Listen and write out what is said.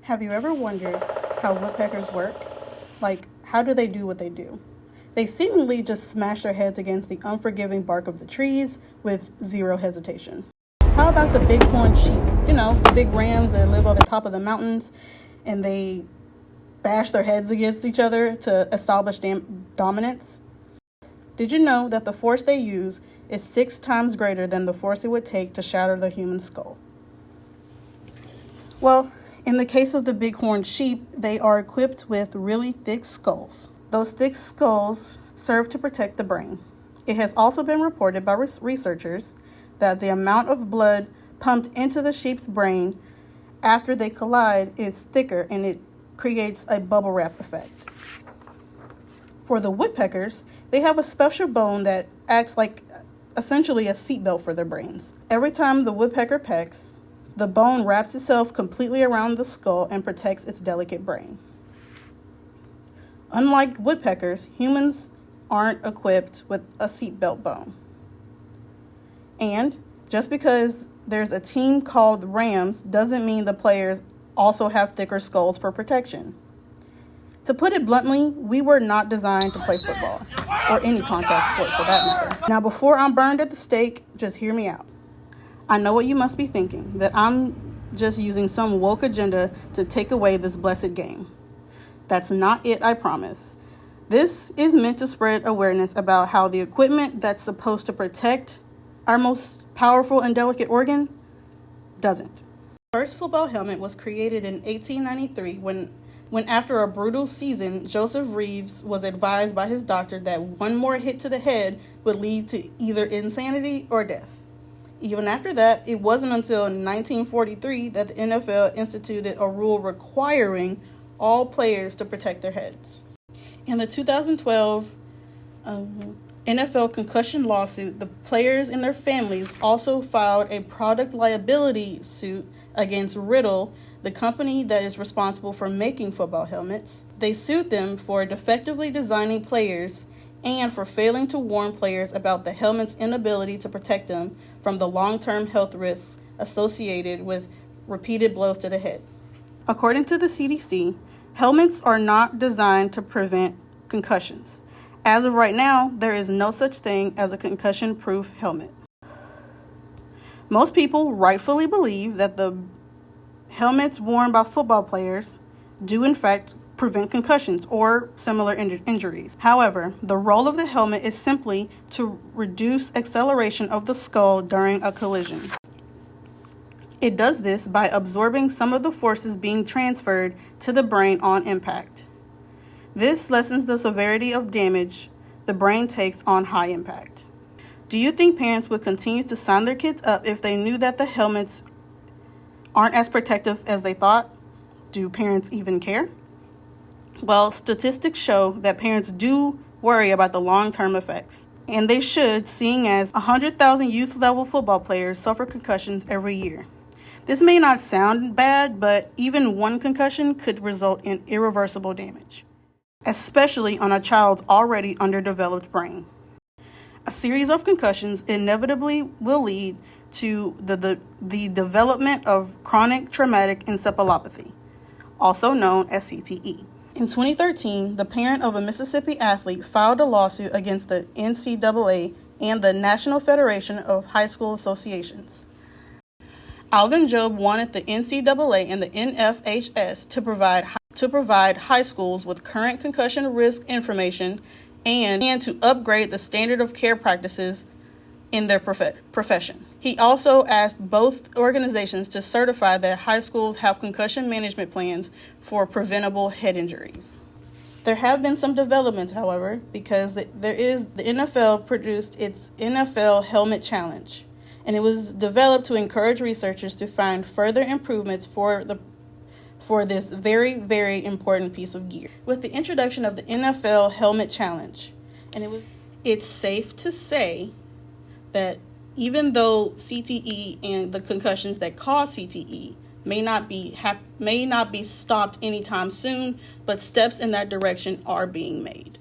Have you ever wondered how woodpeckers work? Like, how do they do what they do? They seemingly just smash their heads against the unforgiving bark of the trees with zero hesitation. How about the bighorn sheep? You know, the big rams that live on the top of the mountains and they bash their heads against each other to establish dominance? Did you know that the force they use is 6 times greater than the force it would take to shatter the human skull? Well, in the case of the bighorn sheep, they are equipped with really thick skulls. Those thick skulls serve to protect the brain. It has also been reported by researchers that the amount of blood pumped into the sheep's brain after they collide is thicker, and it creates a bubble wrap effect. For the woodpeckers, they have a special bone that acts like essentially a seatbelt for their brains. Every time the woodpecker pecks, the bone wraps itself completely around the skull and protects its delicate brain. Unlike woodpeckers, humans aren't equipped with a seatbelt bone. And just because there's a team called Rams doesn't mean the players also have thicker skulls for protection. To put it bluntly, we were not designed to play football, or any contact sport for that matter. Now, before I'm burned at the stake, just hear me out. I know what you must be thinking, that I'm just using some woke agenda to take away this blessed game. That's not it, I promise. This is meant to spread awareness about how the equipment that's supposed to protect our most powerful and delicate organ doesn't. The first football helmet was created in 1893 when after a brutal season, Joseph Reeves was advised by his doctor that one more hit to the head would lead to either insanity or death. Even after that, it wasn't until 1943 that the NFL instituted a rule requiring all players to protect their heads. In the 2012 NFL concussion lawsuit, the players and their families also filed a product liability suit against Riddle, the company that is responsible for making football helmets. They sued them for defectively designing players and for failing to warn players about the helmet's inability to protect them from the long-term health risks associated with repeated blows to the head. According to the CDC, helmets are not designed to prevent concussions. As of right now, there is no such thing as a concussion-proof helmet. Most people rightfully believe that the helmets worn by football players do in fact prevent concussions or similar injuries. However, the role of the helmet is simply to reduce acceleration of the skull during a collision. It does this by absorbing some of the forces being transferred to the brain on impact. This lessens the severity of damage the brain takes on high impact. Do you think parents would continue to sign their kids up if they knew that the helmets aren't as protective as they thought? Do parents even care? Well, statistics show that parents do worry about the long-term effects, and they should, seeing as 100,000 youth-level football players suffer concussions every year. This may not sound bad, but even one concussion could result in irreversible damage, especially on a child's already underdeveloped brain. A series of concussions inevitably will lead to the development of chronic traumatic encephalopathy, also known as CTE. In 2013, the parent of a Mississippi athlete filed a lawsuit against the NCAA and the National Federation of High School Associations. Alvin Job wanted the NCAA and the NFHS to provide high schools with current concussion risk information and to upgrade the standard of care practices in their profession. He also asked both organizations to certify that high schools have concussion management plans for preventable head injuries. There have been some developments, however, because the NFL produced its NFL Helmet Challenge, and it was developed to encourage researchers to find further improvements for this very, very important piece of gear. With the introduction of the NFL Helmet Challenge, it's safe to say that even though CTE and the concussions that cause CTE may not be stopped anytime soon, but steps in that direction are being made.